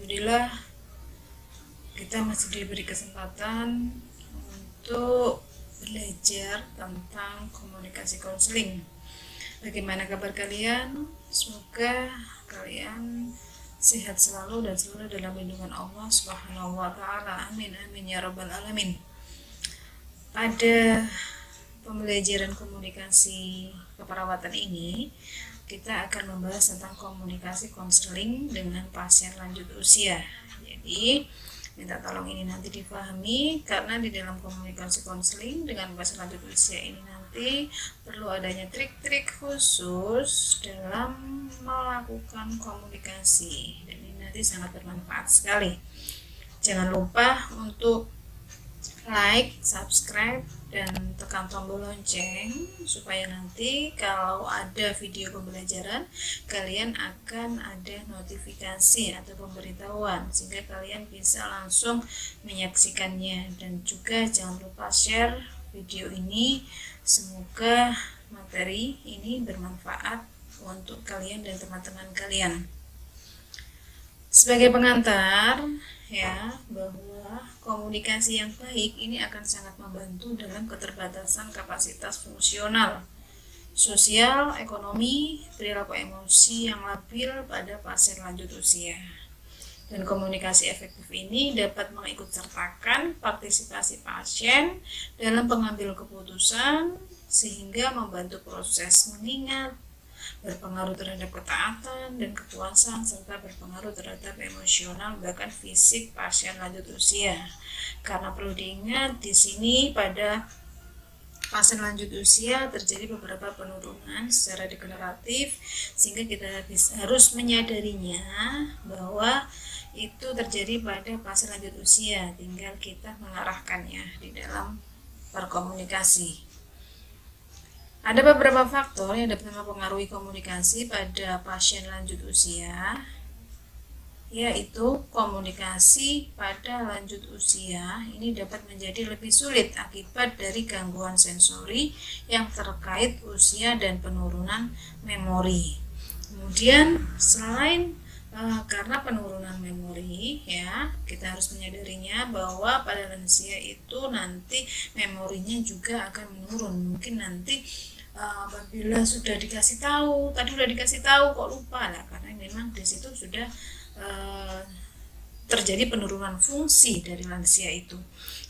Alhamdulillah kita masih diberi kesempatan untuk belajar tentang komunikasi konseling. Bagaimana kabar kalian? Semoga kalian sehat selalu dan selalu dalam lindungan Allah Subhanahu wa taala. Amin amin ya rabbal alamin. Pada pembelajaran komunikasi keperawatan ini, kita akan membahas tentang komunikasi konseling dengan pasien lanjut usia. Jadi, minta tolong ini nanti dipahami, karena di dalam komunikasi konseling dengan pasien lanjut usia ini nanti perlu adanya trik-trik khusus dalam melakukan komunikasi, dan ini nanti sangat bermanfaat sekali. Jangan lupa untuk like, subscribe, dan tekan tombol lonceng supaya nanti kalau ada video pembelajaran kalian akan ada notifikasi atau pemberitahuan sehingga kalian bisa langsung menyaksikannya. Dan juga jangan lupa share video ini, semoga materi ini bermanfaat untuk kalian dan teman-teman kalian. Sebagai pengantar ya, bahwa komunikasi yang baik ini akan sangat membantu dalam keterbatasan kapasitas fungsional, sosial, ekonomi, perilaku emosi yang labil pada pasien lanjut usia. Dan komunikasi efektif ini dapat mengikutsertakan partisipasi pasien dalam pengambil keputusan sehingga membantu proses mengingat, berpengaruh terhadap ketaatan dan kepuasan, serta berpengaruh terhadap emosional bahkan fisik pasien lanjut usia. Karena perlu diingat di sini pada pasien lanjut usia terjadi beberapa penurunan secara degeneratif sehingga kita harus menyadarinya bahwa itu terjadi pada pasien lanjut usia, tinggal kita mengarahkannya di dalam berkomunikasi. Ada beberapa faktor yang dapat mempengaruhi komunikasi pada pasien lanjut usia, yaitu komunikasi pada lanjut usia ini dapat menjadi lebih sulit akibat dari gangguan sensori yang terkait usia dan penurunan memori. Kemudian selain karena penurunan memori ya, kita harus menyadarinya bahwa pada lansia itu nanti memorinya juga akan menurun. Mungkin nanti apabila sudah dikasih tahu, tadi sudah dikasih tahu kok lupa lah, karena memang di situ sudah terjadi penurunan fungsi dari lansia itu.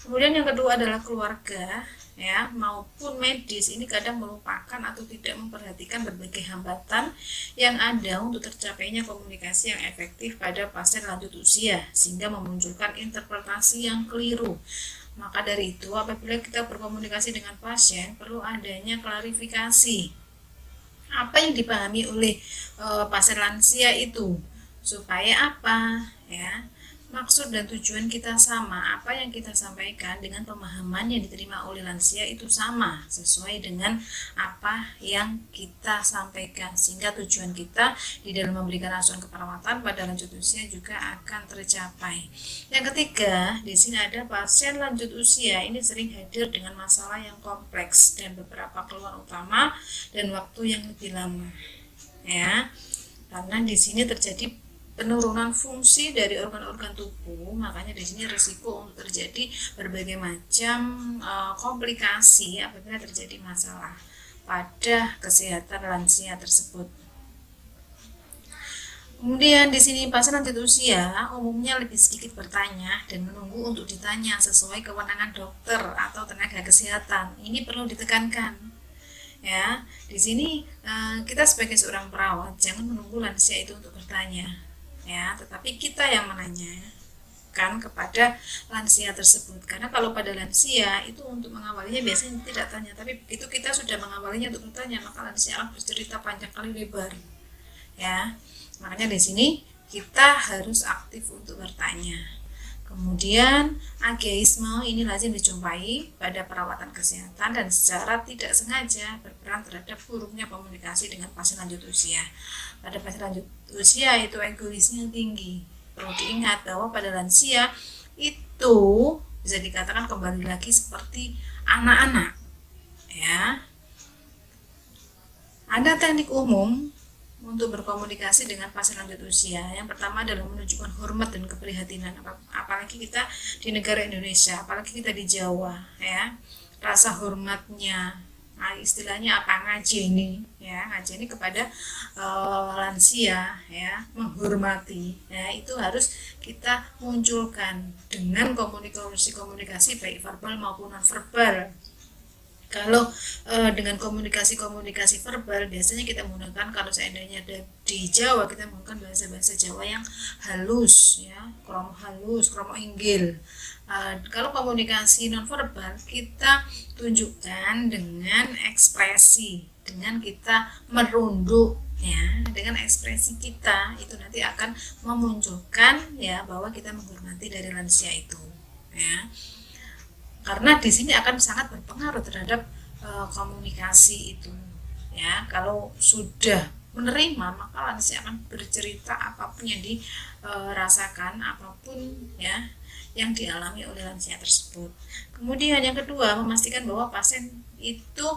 Kemudian yang kedua adalah keluarga ya maupun medis ini kadang melupakan atau tidak memperhatikan berbagai hambatan yang ada untuk tercapainya komunikasi yang efektif pada pasien lanjut usia sehingga memunculkan interpretasi yang keliru. Maka dari itu, apabila kita berkomunikasi dengan pasien, perlu adanya klarifikasi apa yang dipahami oleh pasien lansia itu, supaya apa ya, maksud dan tujuan kita sama, apa yang kita sampaikan dengan pemahaman yang diterima oleh lansia itu sama, sesuai dengan apa yang kita sampaikan, sehingga tujuan kita di dalam memberikan asuhan keperawatan pada lanjut usia juga akan tercapai. Yang ketiga, di sini ada pasien lanjut usia ini sering hadir dengan masalah yang kompleks dan beberapa keluhan utama dan waktu yang lebih lama. Ya, karena di sini terjadi penurunan fungsi dari organ-organ tubuh, makanya di sini risiko untuk terjadi berbagai macam komplikasi apabila terjadi masalah pada kesehatan lansia tersebut. Kemudian di sini pasien lanjut usia umumnya lebih sedikit bertanya dan menunggu untuk ditanya sesuai kewenangan dokter atau tenaga kesehatan. Ini perlu ditekankan. Ya, di sini kita sebagai seorang perawat jangan menunggu lansia itu untuk bertanya. Ya, tetapi kita yang menanyakan kepada lansia tersebut, karena kalau pada lansia itu untuk mengawalinya biasanya tidak tanya, tapi begitu kita sudah mengawalinya untuk bertanya, maka lansia akan bercerita panjang kali lebar ya. Makanya di sini kita harus aktif untuk bertanya. Kemudian ageisme ini lazim dijumpai pada perawatan kesehatan dan secara tidak sengaja berperan terhadap buruknya komunikasi dengan pasien lanjut usia. Pada pasien lanjut usia itu egoisnya tinggi. Perlu diingat bahwa pada lansia itu bisa dikatakan kembali lagi seperti anak-anak. Ya. Ada teknik umum untuk berkomunikasi dengan pasien lanjut usia. Yang pertama adalah menunjukkan hormat dan keprihatinan, apalagi kita di negara Indonesia, apalagi kita di Jawa, ya. Rasa hormatnya, istilahnya apa, ngajeni, ya, ngajeni kepada lansia, ya, menghormati, ya, itu harus kita munculkan dengan komunikasi baik verbal maupun non verbal. Kalau dengan komunikasi verbal biasanya kita menggunakan, kalau seandainya ada di Jawa, kita menggunakan bahasa Jawa yang halus, ya, kromo halus, kromo inggil. Kalau komunikasi non verbal kita tunjukkan dengan ekspresi, dengan kita merunduk, ya, dengan ekspresi kita itu nanti akan memunculkan, ya, bahwa kita menghormati dari lansia itu, ya. Karena di sini akan sangat berpengaruh terhadap komunikasi itu, ya. Kalau sudah menerima, maka lansia akan bercerita apapun yang dirasakan, apapun, ya, yang dialami oleh lansia tersebut. Kemudian yang kedua, memastikan bahwa pasien itu,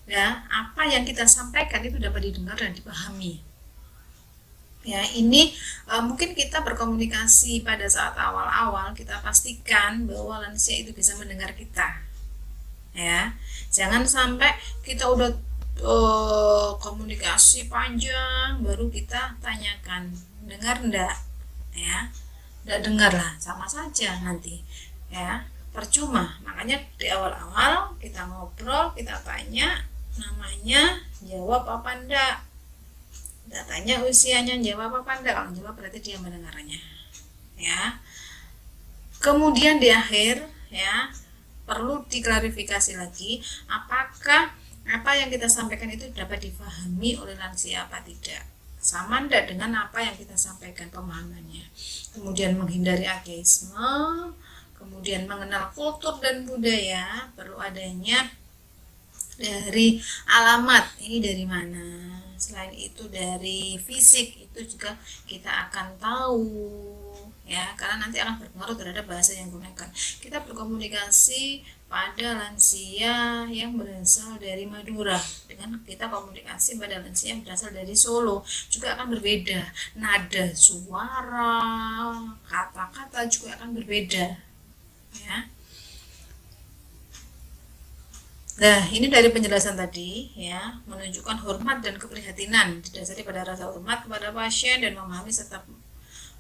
ya, apa yang kita sampaikan itu dapat didengar dan dipahami. Ya, ini mungkin kita berkomunikasi pada saat awal-awal, kita pastikan bahwa lansia itu bisa mendengar kita, ya. Jangan sampai kita udah komunikasi panjang baru kita tanyakan dengar enggak, ya. Enggak dengar lah, sama saja nanti, ya, percuma. Makanya di awal-awal kita ngobrol, kita tanya namanya, jawab apa enggak, tanya usianya, jawab apa enggak. Kalau jawab berarti dia mendengarnya, ya. Kemudian di akhir, ya, perlu diklarifikasi lagi apakah apa yang kita sampaikan itu dapat dipahami oleh lansia apa tidak, sama enggak dengan apa yang kita sampaikan pemahamannya. Kemudian menghindari ageisme, kemudian mengenal kultur dan budaya, perlu adanya dari alamat, ini dari mana. Selain itu dari fisik itu juga kita akan tahu, ya, karena nanti akan berpengaruh terhadap bahasa yang digunakan. Kita berkomunikasi pada lansia yang berasal dari Madura dengan kita komunikasi pada lansia yang berasal dari Solo juga akan berbeda. Nada suara, kata-kata juga akan berbeda, ya. Nah, ini dari penjelasan tadi, ya, menunjukkan hormat dan keprihatinan didasari pada rasa hormat kepada pasien dan memahami serta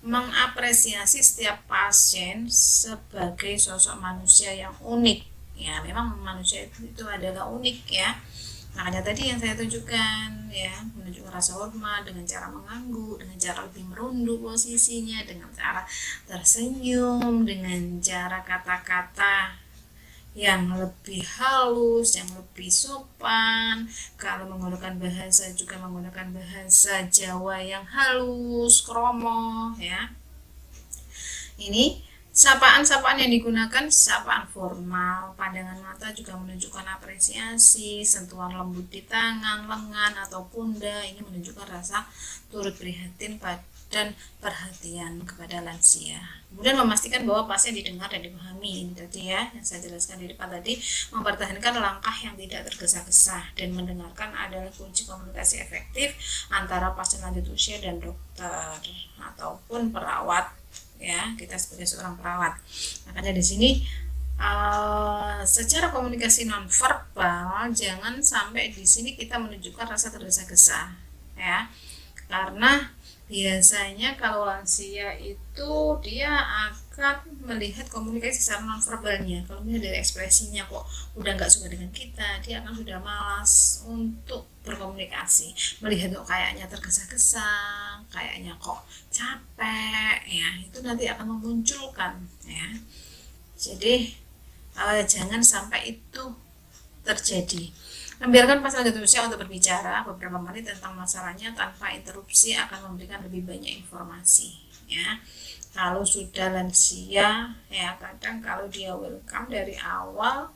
mengapresiasi setiap pasien sebagai sosok manusia yang unik. Ya, memang manusia itu adalah unik, ya. Makanya tadi yang saya tunjukkan, ya, menunjukkan rasa hormat dengan cara mengangguk, dengan cara lebih merunduk posisinya, dengan cara tersenyum, dengan cara kata-kata yang lebih halus, yang lebih sopan. Kalau menggunakan bahasa juga menggunakan bahasa Jawa yang halus, kromo, ya. Ini sapaan-sapaan yang digunakan sapaan formal, pandangan mata juga menunjukkan apresiasi, sentuhan lembut di tangan, lengan atau pundak ini menunjukkan rasa turut prihatin dan perhatian kepada lansia. Kemudian memastikan bahwa pasien didengar dan dipahami, ini tadi, ya, yang saya jelaskan di depan tadi. Mempertahankan langkah yang tidak tergesa-gesa dan mendengarkan adalah kunci komunikasi efektif antara pasien lanjut usia dan dokter ataupun perawat, ya, kita sebagai seorang perawat. Makanya di sini secara komunikasi non verbal jangan sampai di sini kita menunjukkan rasa tergesa-gesa, ya, karena biasanya kalau lansia itu dia akan melihat komunikasi secara non verbalnya. Kalau melihat dari ekspresinya kok udah nggak suka dengan kita, dia akan sudah malas untuk berkomunikasi. Melihat kok kayaknya tergesa-gesa, kayaknya kok capek, ya, itu nanti akan memunculkan, ya. Jadi jangan sampai itu terjadi. Membiarkan pasien lanjut usia untuk berbicara beberapa menit tentang masalahnya tanpa interupsi akan memberikan lebih banyak informasi, ya. Kalau sudah lansia, ya, kadang kalau dia welcome dari awal,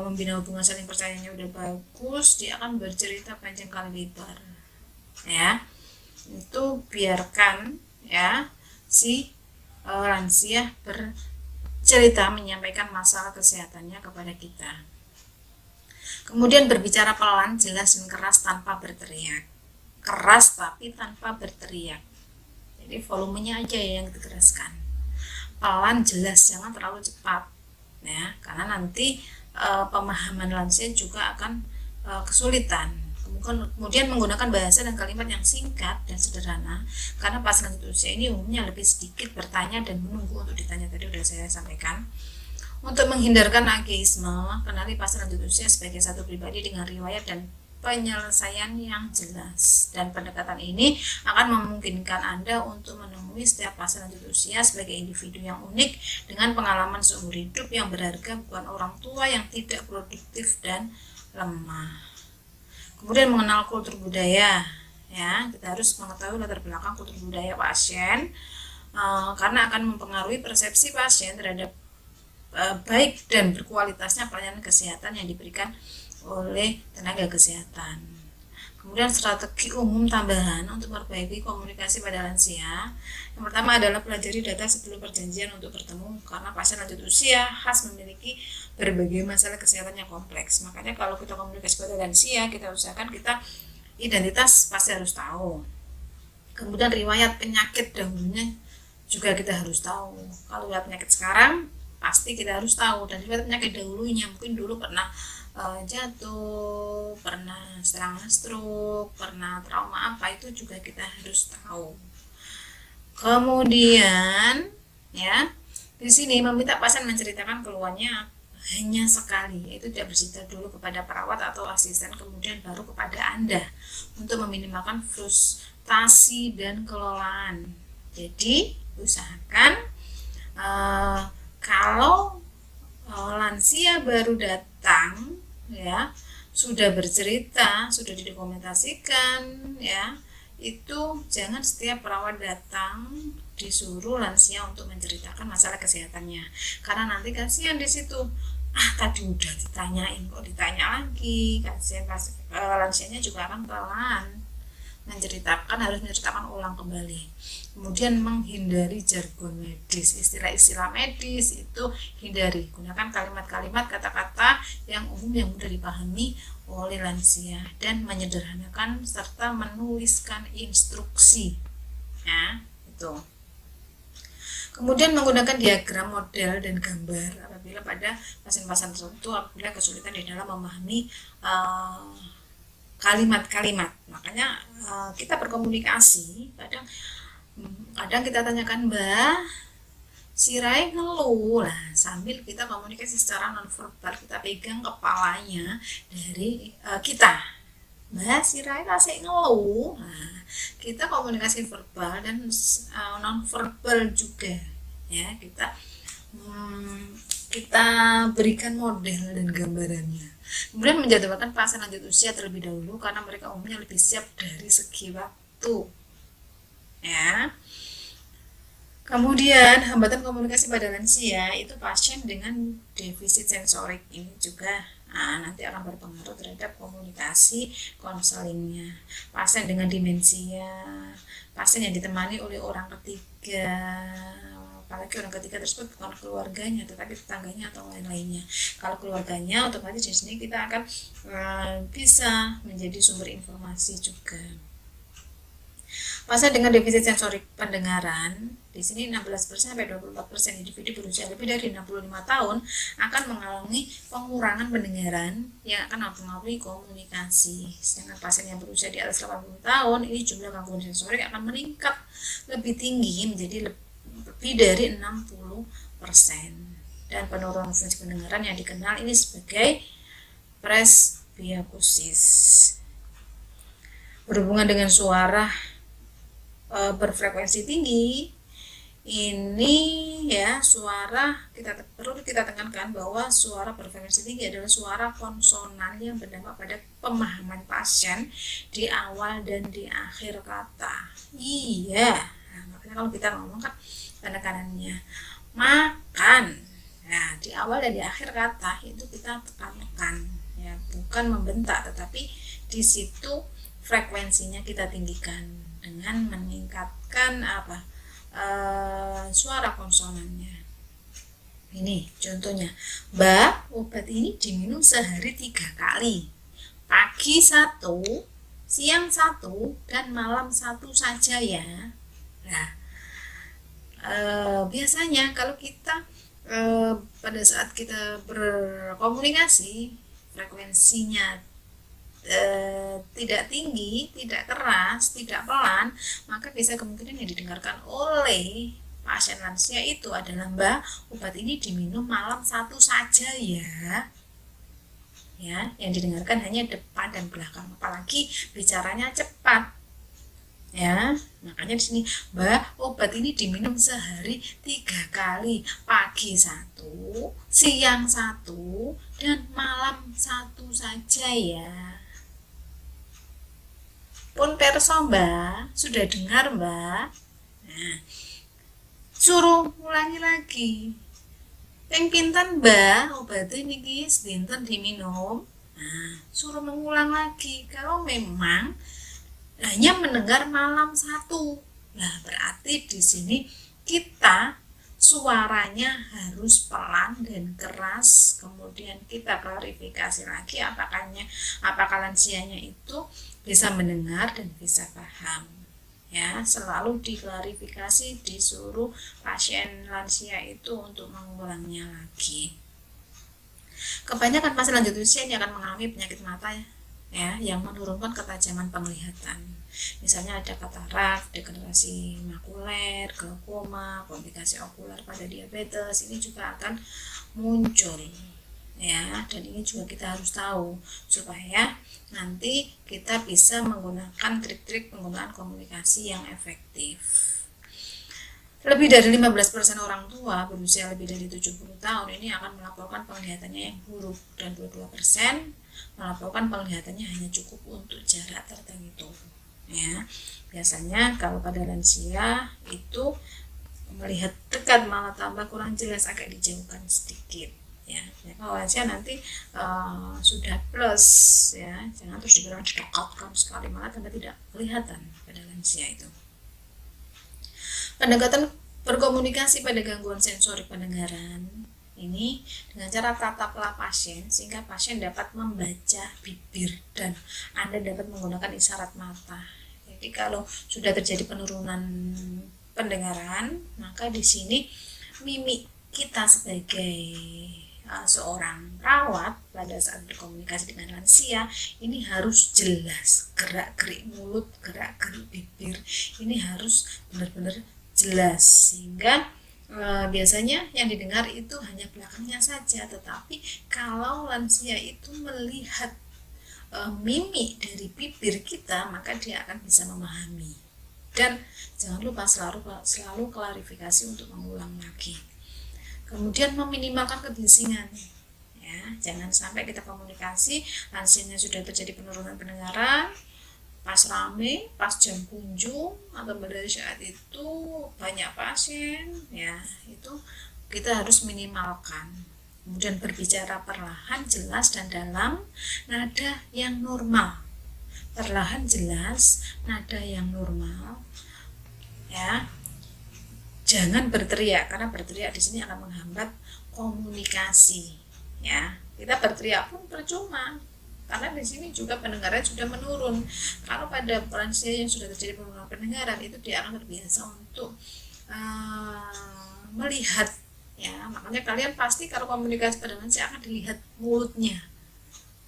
membina hubungan saling percayanya udah bagus, dia akan bercerita panjang kali lebar, ya. Itu biarkan, ya, si lansia bercerita, menyampaikan masalah kesehatannya kepada kita. Kemudian berbicara pelan, jelas dan keras tanpa berteriak. keras tapi tanpa berteriak. Jadi volumenya aja yang dikeraskan. Pelan, jelas, jangan terlalu cepat ya, karena nanti pemahaman lansia juga akan kesulitan. Kemudian menggunakan bahasa dan kalimat yang singkat dan sederhana, karena pasien lanjut usia ini umumnya lebih sedikit bertanya dan menunggu untuk ditanya, tadi sudah saya sampaikan. Untuk menghindarkan ageisme, kenali pasien lanjut usia sebagai satu pribadi dengan riwayat dan penyelesaian yang jelas, dan pendekatan ini akan memungkinkan Anda untuk menemui setiap pasien lanjut usia sebagai individu yang unik dengan pengalaman seumur hidup yang berharga, bukan orang tua yang tidak produktif dan lemah. Kemudian mengenal kultur budaya ya, kita harus mengetahui latar belakang kultur budaya pasien karena akan mempengaruhi persepsi pasien terhadap baik dan berkualitasnya pelayanan kesehatan yang diberikan oleh tenaga kesehatan. Kemudian strategi umum tambahan untuk memperbaiki komunikasi pada lansia. Yang pertama adalah pelajari data sebelum perjanjian untuk bertemu, karena pasien lanjut usia khas memiliki berbagai masalah kesehatan yang kompleks. Makanya kalau kita komunikasi pada lansia, kita usahakan kita identitas pasti harus tahu. Kemudian riwayat penyakit dahulunya juga kita harus tahu. Kalau riwayat penyakit sekarang pasti kita harus tahu, dan riwayat penyakit dahulunya, mungkin dulu pernah jatuh, pernah serangan stroke, pernah trauma apa, itu juga kita harus tahu. Kemudian ya, di sini meminta pasien menceritakan keluhannya hanya sekali, yaitu tidak bercerita dulu kepada perawat atau asisten, kemudian baru kepada Anda, untuk meminimalkan frustasi dan kelelahan. Jadi usahakan kalau lansia baru datang ya, sudah bercerita, sudah didokumentasikan ya, itu jangan setiap perawat datang disuruh lansia untuk menceritakan masalah kesehatannya, karena nanti kasihan di situ, tadi udah ditanyain kok ditanya lagi, kasihan lansianya juga akan pelan harus menceritakan ulang kembali. Kemudian menghindari jargon medis, istilah-istilah medis itu hindari, gunakan kalimat-kalimat, kata-kata yang umum yang mudah dipahami oleh lansia, dan menyederhanakan serta menuliskan instruksi ya, itu. Kemudian menggunakan diagram, model, dan gambar apabila pada pasien-pasien tertentu apabila kesulitan di dalam memahami kalimat-kalimat. Makanya kita berkomunikasi, kadang kita tanyakan, Mbak, si Rai ngeluh lah, sambil kita komunikasi secara nonverbal, kita pegang kepalanya dari kita, Mbak, si Rai kasih ngeluh. Nah, kita komunikasi verbal dan nonverbal juga ya, kita berikan model dan gambarannya. Kemudian menjadwalkan pasien lanjut usia terlebih dahulu, karena mereka umumnya lebih siap dari segi waktu ya. Kemudian hambatan komunikasi pada lansia itu pasien dengan defisit sensorik ini juga nanti akan berpengaruh terhadap komunikasi konselingnya. Pasien dengan demensia, pasien yang ditemani oleh orang ketiga, apalagi orang ketiga tersebut bukan keluarganya tetapi tetangganya atau lain-lainnya. Kalau keluarganya, otomatis di sini kita akan bisa menjadi sumber informasi juga. Pasien dengan defisit sensorik pendengaran, di sini 16% sampai 24% individu berusia lebih dari 65 tahun akan mengalami pengurangan pendengaran yang akan mempengaruhi komunikasi. Sedangkan pasien yang berusia di atas 80 tahun, ini jumlah gangguan sensorik akan meningkat lebih tinggi menjadi lebih dari 60%, dan penurunan fungsi pendengaran yang dikenal ini sebagai presbiosis. Berhubungan dengan suara berfrekuensi tinggi, ini ya, suara perlu kita tekankan bahwa suara berfrekuensi tinggi adalah suara konsonan yang berdampak pada pemahaman pasien di awal dan di akhir kata. Iya, makanya kalau kita ngomong kan penekanannya makan, nah di awal dan di akhir kata itu kita tekan ya, bukan membentak, tetapi di situ frekuensinya kita tinggikan dengan meningkatkan suara konsonannya. Ini contohnya, Mbak, obat ini diminum sehari 3 kali, pagi 1, siang 1 dan malam 1 saja ya. Nah, biasanya kalau kita pada saat kita berkomunikasi frekuensinya tidak tinggi, tidak keras, tidak pelan, maka bisa kemungkinan yang didengarkan oleh pasien lansia itu adalah, Mbak, obat ini diminum malam 1 saja ya. Ya, yang didengarkan hanya depan dan belakang, apalagi bicaranya cepat. Ya, makanya di sini, Mbak, obat ini diminum sehari 3 kali, pagi 1, siang 1, dan malam 1 saja ya. Pun perso, Mbak, sudah dengar, Mbak? Nah, suruh ulangi lagi. Ping pinten, Mbak, obatnya niki sedinten diminum. Nah, suruh mengulang lagi. Kalau memang hanya mendengar malam 1, nah berarti di sini kita suaranya harus pelan dan keras. Kemudian kita klarifikasi lagi apakah lansianya itu bisa mendengar dan bisa paham. Ya, selalu diklarifikasi, disuruh pasien lansia itu untuk mengulangnya lagi. Kebanyakan pasien lanjut usia ini akan mengalami penyakit mata ya, yang menurunkan ketajaman penglihatan. Misalnya ada katarak, degenerasi makuler, glaukoma, komplikasi okuler pada diabetes, ini juga akan muncul ya, dan ini juga kita harus tahu supaya nanti kita bisa menggunakan trik-trik penggunaan komunikasi yang efektif. Lebih dari 15% orang tua berusia lebih dari 70 tahun ini akan melaporkan penglihatannya yang buruk, dan 22% melaporkan penglihatannya hanya cukup untuk jarak tertentu ya. Biasanya kalau pada lansia itu melihat dekat malah tambah kurang jelas, agak dijauhkan sedikit ya. Kalau lansia nanti sudah plus ya, jangan terus didekatkan sekali, malah tambah tidak kelihatan pada lansia itu. Pendekatan berkomunikasi pada gangguan sensorik pendengaran ini dengan cara tataplah pasien sehingga pasien dapat membaca bibir dan Anda dapat menggunakan isyarat mata. Jadi kalau sudah terjadi penurunan pendengaran, maka di sini mimik kita sebagai seorang perawat pada saat berkomunikasi dengan lansia ini harus jelas, gerak-gerik mulut, gerak-gerik bibir ini harus benar-benar jelas, sehingga biasanya yang didengar itu hanya belakangnya saja. Tetapi kalau lansia itu melihat mimik dari bibir kita, maka dia akan bisa memahami. Dan jangan lupa selalu klarifikasi untuk mengulang lagi. Kemudian meminimalkan kebisingan ya, jangan sampai kita komunikasi lansianya sudah terjadi penurunan pendengaran pas rame, pas jam kunjung atau pada saat itu banyak pasien ya, itu kita harus minimalkan. Kemudian berbicara perlahan, jelas dan dalam, nada yang normal. Perlahan, jelas, nada yang normal ya. Jangan berteriak, karena berteriak di sini akan menghambat komunikasi ya. Kita berteriak pun percuma, karena di sini juga pendengarannya sudah menurun. Kalau pada lansia yang sudah terjadi penurunan pendengaran, itu dia akan terbiasa untuk melihat ya. Makanya kalian pasti kalau komunikasi pada lansia akan dilihat mulutnya.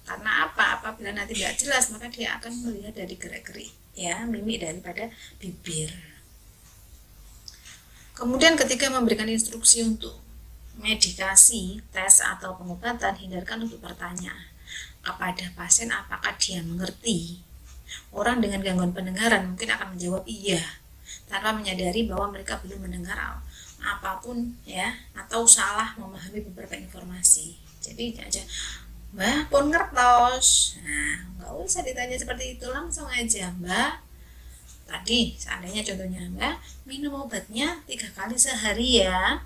Karena apa? Apabila nanti tidak jelas, maka dia akan melihat dari gerak-gerik ya, mimik daripada bibir. Kemudian ketika memberikan instruksi untuk medikasi, tes atau pengobatan, hindarkan untuk bertanya kepada pasien apakah dia mengerti. Orang dengan gangguan pendengaran mungkin akan menjawab iya, tanpa menyadari bahwa mereka belum mendengar apapun ya, atau salah memahami beberapa informasi. Jadi aja, Mbak pun ngertos. Nah, nggak usah ditanya seperti itu, langsung aja, Mbak. Tadi seandainya contohnya, Mbak minum obatnya 3 kali sehari ya,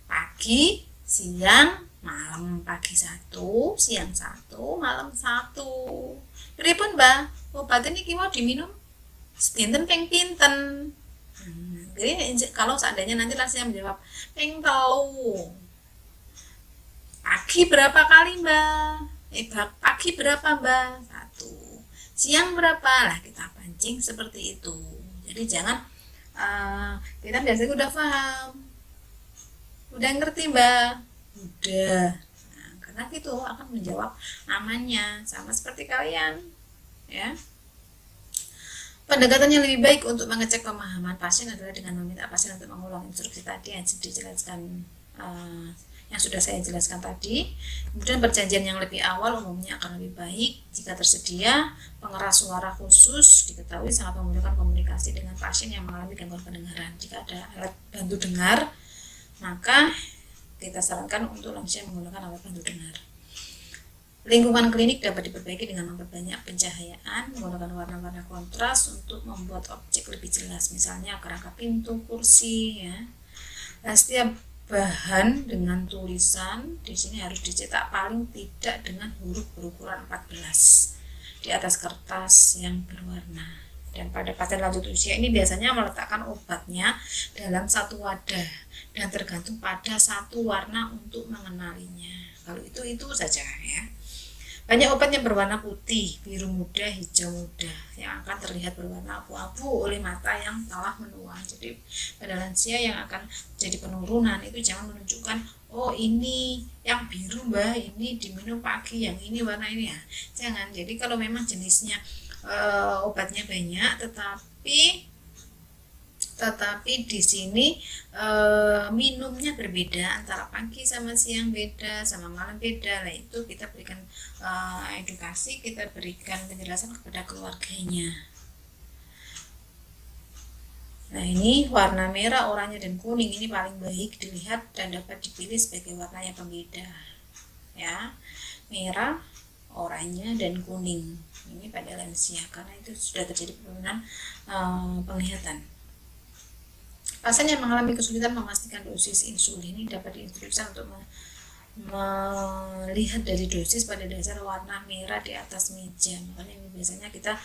pagi, siang, malam. Pagi 1, siang 1, malam 1. Pripun, Mbak, obat ini mau diminum sedinten ping pinten? Jadi kalau seandainya nanti lansia menjawab ping 3, pagi berapa kali, Mbak? Pagi berapa, Mbak? 1, siang berapa lah kita pancing seperti itu. Jadi jangan kita biasanya udah paham, udah ngerti mbak, udah, nah, karena itu akan menjawab namanya sama seperti kalian ya. Pendekatan yang lebih baik untuk mengecek pemahaman pasien adalah dengan meminta pasien untuk mengulang instruksi tadi yang dijelaskan, yang sudah saya jelaskan tadi. Kemudian perjanjian yang lebih awal umumnya akan lebih baik jika tersedia pengeras suara khusus. Diketahui sangat memudahkan komunikasi dengan pasien yang mengalami gangguan pendengaran. Jika ada alat bantu dengar, maka kita sarankan untuk lansia menggunakan alat bantu dengar. Lingkungan klinik dapat diperbaiki dengan memperbanyak pencahayaan, menggunakan warna-warna kontras untuk membuat objek lebih jelas, misalnya kerangka pintu, kursi ya. Nah, setiap bahan dengan tulisan di sini harus dicetak paling tidak dengan huruf berukuran 14 di atas kertas yang berwarna. Dan pada pasien lanjut usia ini biasanya meletakkan obatnya dalam satu wadah dan tergantung pada satu warna untuk mengenalinya. Kalau itu saja ya. Banyak obat yang berwarna putih, biru muda, hijau muda yang akan terlihat berwarna abu-abu oleh mata yang telah menua. Jadi pada lansia yang akan jadi penurunan itu jangan menunjukkan, oh ini yang biru mbak, ini diminum pagi, yang ini warna ini ya. Jangan. Jadi kalau memang jenisnya obatnya banyak, tetapi di sini minumnya berbeda, antara pagi sama siang beda, sama malam beda. Nah itu kita berikan edukasi, kita berikan penjelasan kepada keluarganya. Nah ini warna merah, oranye, dan kuning ini paling baik dilihat dan dapat dipilih sebagai warna yang pembeda ya, merah, oranye, dan kuning ini pada lansia karena itu sudah terjadi penurunan penglihatan. Pasien yang mengalami kesulitan memastikan dosis insulin ini dapat diinstruksikan untuk melihat dari dosis pada dasar warna merah di atas meja. Makanya ini biasanya kita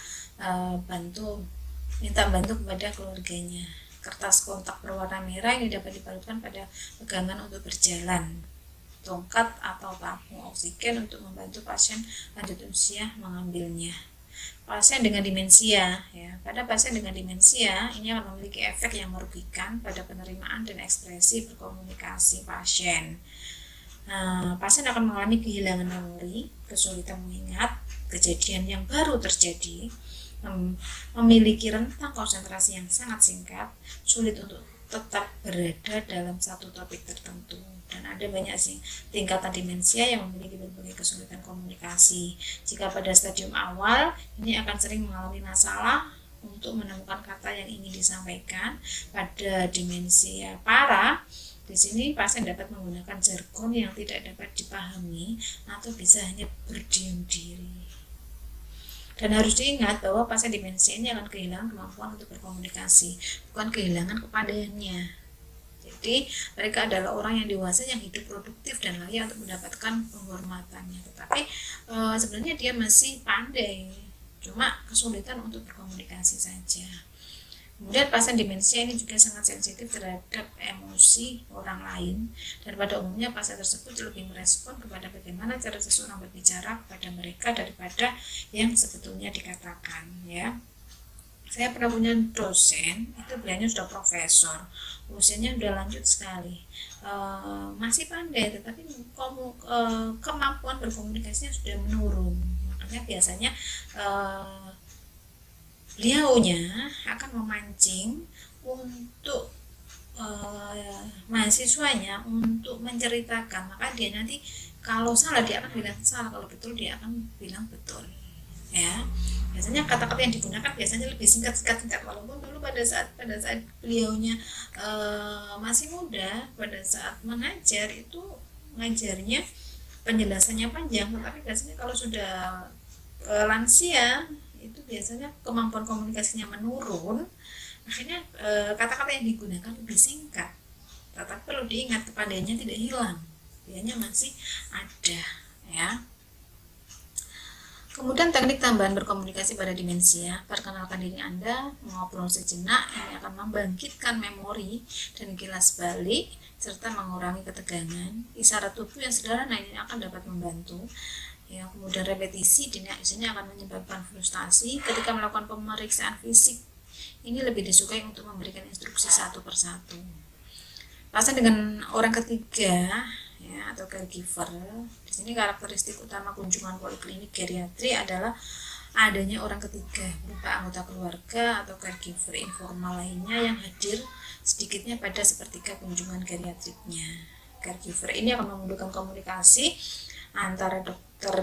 minta bantu kepada keluarganya. Kertas kontak berwarna merah ini dapat diparutkan pada pegangan untuk berjalan, tongkat atau tabung oksigen untuk membantu pasien lanjut usia mengambilnya. Pasien dengan demensia ya, pada pasien dengan demensia ini akan memiliki efek yang merugikan pada penerimaan dan ekspresi berkomunikasi pasien. Nah, pasien akan mengalami kehilangan memori, kesulitan mengingat kejadian yang baru terjadi, memiliki rentang konsentrasi yang sangat singkat, sulit untuk tetap berada dalam satu topik tertentu, dan ada banyak sih tingkatan demensia yang memiliki berbagai kesulitan komunikasi. Jika pada stadium awal ini akan sering mengalami masalah untuk menemukan kata yang ingin disampaikan. Pada demensia parah di sini pasien dapat menggunakan jargon yang tidak dapat dipahami atau bisa hanya berdiam diri. Dan harus diingat bahwa pasien demensia ini akan kehilangan kemampuan untuk berkomunikasi, bukan kehilangan kepandaiannya. Jadi mereka adalah orang yang dewasa yang hidup produktif dan layak untuk mendapatkan penghormatannya. Tetapi sebenarnya dia masih pandai, cuma kesulitan untuk berkomunikasi saja. Kemudian pasien demensia ini juga sangat sensitif terhadap emosi orang lain, dan pada umumnya pasien tersebut lebih merespon kepada bagaimana cara seseorang berbicara kepada mereka daripada yang sebetulnya dikatakan ya. Saya pernah punya dosen, itu beliaunya sudah profesor, usianya sudah lanjut sekali, masih pandai tetapi kemampuan berkomunikasinya sudah menurun. Makanya biasanya beliaunya akan memancing untuk mahasiswanya untuk menceritakan, maka dia nanti kalau salah dia akan bilang salah, kalau betul dia akan bilang betul ya. Biasanya kata-kata yang digunakan biasanya lebih singkat, walaupun dulu pada saat beliaunya masih muda, pada saat mengajar itu mengajarnya penjelasannya panjang, tetapi biasanya kalau sudah lansia itu biasanya kemampuan komunikasinya menurun, akhirnya kata-kata yang digunakan lebih singkat. Tetapi perlu diingat kepandaiannya tidak hilang, dianya masih ada ya. Kemudian teknik tambahan berkomunikasi pada demensia, perkenalkan diri Anda, mengobrol sejenak, ini akan membangkitkan memori dan kilas balik serta mengurangi ketegangan. Isyarat tubuh yang sederhana ini akan dapat membantu. ya, kemudian repetisi di sini akan menyebabkan frustasi. Ketika melakukan pemeriksaan fisik, ini lebih disukai untuk memberikan instruksi satu persatu. Pasien dengan orang ketiga ya atau caregiver, di sini karakteristik utama kunjungan poliklinik geriatri adalah adanya orang ketiga berupa anggota keluarga atau caregiver informal lainnya yang hadir sedikitnya pada sepertiga kunjungan geriatriknya. Caregiver ini akan memudahkan komunikasi antara dokter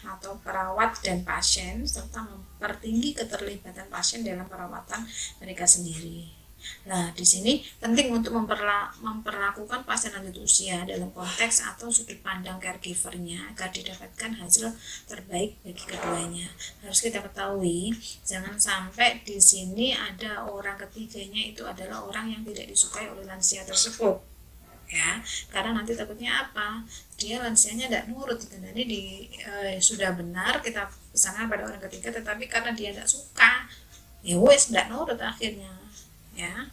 atau perawat dan pasien serta mempertinggi keterlibatan pasien dalam perawatan mereka sendiri. Nah, di sini penting untuk memperlakukan pasien lanjut usia dalam konteks atau sudut pandang caregivernya agar didapatkan hasil terbaik bagi keduanya. Harus kita ketahui, jangan sampai di sini ada orang ketiganya itu adalah orang yang tidak disukai oleh lansia tersebut. Ya, karena nanti takutnya apa? Dia lansianya tidak nurut, jadi sudah benar kita pesankan pada orang ketiga, tetapi karena dia tidak suka, ya wes tidak nurut akhirnya. Ya,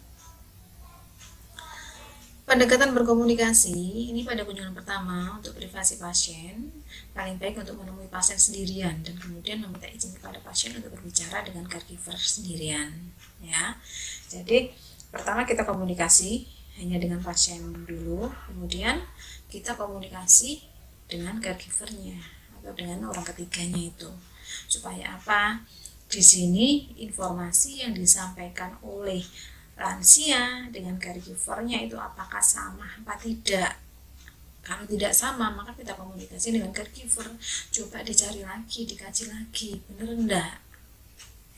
pendekatan berkomunikasi ini pada kunjungan pertama untuk privasi pasien paling baik untuk menemui pasien sendirian dan kemudian meminta izin kepada pasien untuk berbicara dengan caregiver sendirian. Ya, jadi pertama kita komunikasi hanya dengan pasien dulu, kemudian kita komunikasi dengan caregivernya atau dengan orang ketiganya itu. Supaya apa? Di sini informasi yang disampaikan oleh lansia dengan caregivernya itu apakah sama apa tidak. Kalau tidak sama, maka kita komunikasi dengan caregiver, coba dicari lagi, dikaji lagi, benar enggak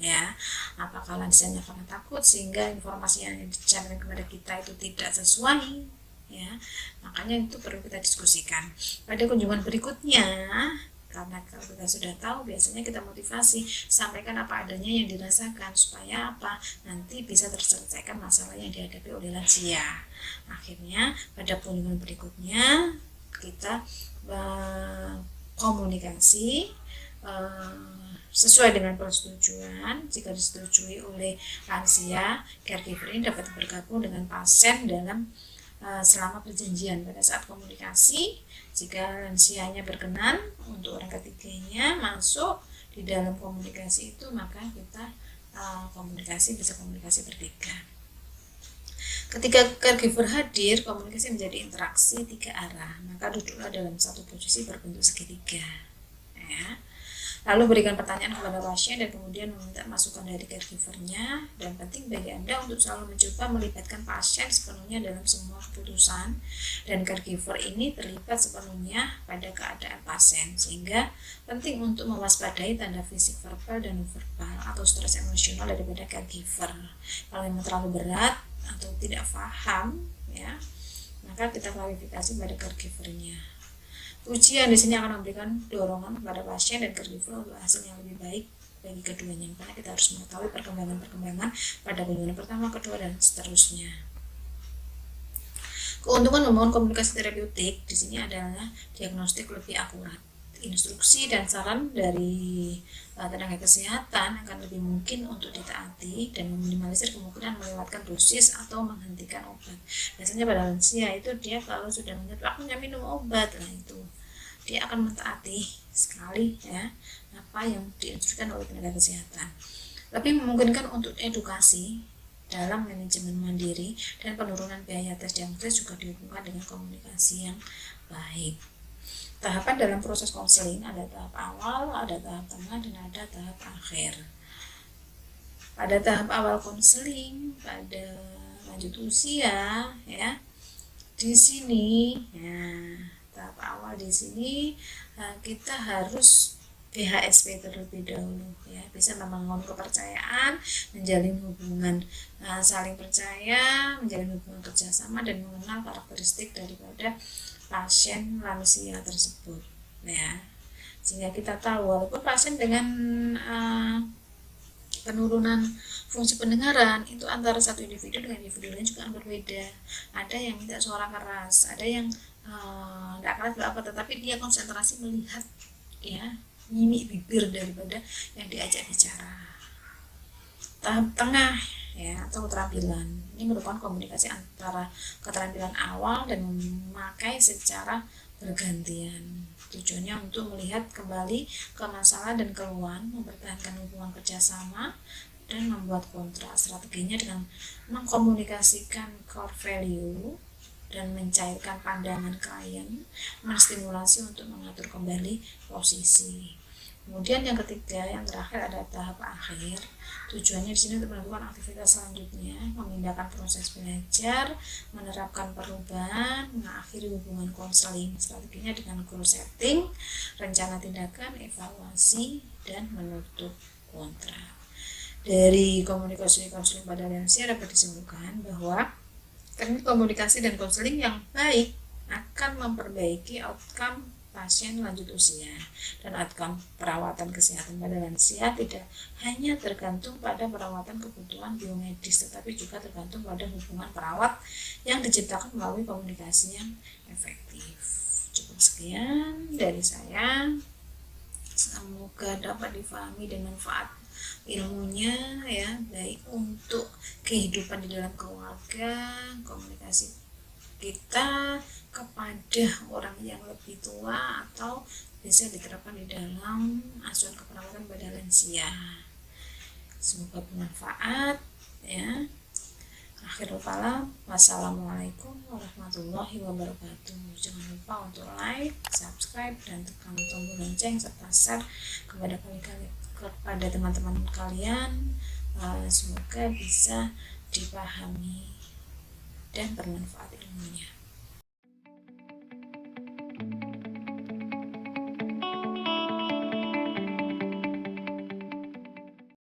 ya, apakah lansianya karena takut sehingga informasi yang disampaikan kepada kita itu tidak sesuai ya, makanya itu perlu kita diskusikan pada kunjungan berikutnya. Karena kalau kita sudah tahu, biasanya kita motivasi, sampaikan apa adanya yang dirasakan supaya apa, nanti bisa terselesaikan masalah yang dihadapi oleh lansia. Akhirnya pada kunjungan berikutnya kita komunikasi sesuai dengan persetujuan. Jika disetujui oleh lansia, caregiver ini dapat bergabung dengan pasien dalam selama perjanjian. Pada saat komunikasi, jika lansianya berkenan untuk orang ketiganya masuk di dalam komunikasi itu, maka kita bisa komunikasi bertiga. Ketika caregiver hadir, komunikasi menjadi interaksi tiga arah, maka duduklah dalam satu posisi berbentuk segitiga ya. Lalu berikan pertanyaan kepada pasien dan kemudian meminta masukan dari caregivernya. Dan penting bagi Anda untuk selalu mencoba melibatkan pasien sepenuhnya dalam semua keputusan, dan caregiver ini terlibat sepenuhnya pada keadaan pasien, sehingga penting untuk mewaspadai tanda fisik verbal dan non-verbal atau stres emosional daripada caregiver. Kalau memang terlalu berat atau tidak paham ya, maka kita klarifikasi pada caregivernya. Ujian di sini akan memberikan dorongan kepada pasien dan caregiver untuk hasil yang lebih baik bagi keduanya, karena kita harus mengetahui perkembangan pada kunjungan pertama, kedua, dan seterusnya. Keuntungan membangun komunikasi terapeutik di sini adalah diagnostik lebih akurat, instruksi dan saran dari tenaga kesehatan akan lebih mungkin untuk ditaati dan meminimalisir kemungkinan melewatkan dosis atau menghentikan obat. Biasanya pada lansia itu dia kalau sudah menyebut waktunya minum obat, nah itu dia akan mentaati sekali ya apa yang diinstruksikan oleh tenaga kesehatan. Lebih memungkinkan untuk edukasi dalam manajemen mandiri dan penurunan biaya tes diagnosis juga dihubungkan dengan komunikasi yang baik. Tahapan dalam proses konseling ada tahap awal, ada tahap tengah, dan ada tahap akhir. Pada tahap awal konseling, pada lanjut usia ya, di sini ya, tahap awal di sini kita harus PHSP terlebih dahulu ya, bisa membangun kepercayaan, menjalin hubungan saling percaya, menjalin hubungan kerjasama, dan mengenal karakteristik daripada pasien lansia tersebut ya, sehingga kita tahu walaupun pasien dengan penurunan fungsi pendengaran itu antara satu individu dengan individu lain juga berbeda. Ada yang minta suara keras, ada yang nggak keras apa, tetapi dia konsentrasi melihat ya mimik bibir daripada yang diajak bicara. Tahap tengah ya atau keterampilan ini merupakan komunikasi antara keterampilan awal dan memakai secara bergantian. Tujuannya untuk melihat kembali ke masalah dan keluhan, mempertahankan hubungan kerjasama, dan membuat kontrak. Strateginya dengan mengkomunikasikan core value dan mencairkan pandangan klien, menstimulasi untuk mengatur kembali posisi. Kemudian yang ketiga, yang terakhir ada tahap akhir. Tujuannya di sini untuk melakukan aktivitas selanjutnya, memindahkan proses belajar, menerapkan perubahan, mengakhiri hubungan konseling. Strateginya dengan goal setting, rencana tindakan, evaluasi, dan menutup kontrak. Dari komunikasi konseling pada lansia dapat disimpulkan bahwa teknik komunikasi dan konseling yang baik akan memperbaiki outcome pasien lanjut usia, dan outcome perawatan kesehatan pada lansia tidak hanya tergantung pada perawatan kebutuhan biomedis, tetapi juga tergantung pada hubungan perawat yang diciptakan melalui komunikasi yang efektif. Cukup sekian dari saya, semoga dapat difahami dan manfaat ilmunya ya, baik untuk kehidupan di dalam keluarga, komunikasi kita kepada orang yang lebih tua, atau bisa diterapkan di dalam asuhan keperawatan pada lansia. Semoga bermanfaat ya. Akhirul kalam, wassalamualaikum warahmatullahi wabarakatuh. Jangan lupa untuk like, subscribe, dan tekan tombol lonceng serta share kepada teman-teman kalian. Semoga bisa dipahami dan bermanfaat ilmunya.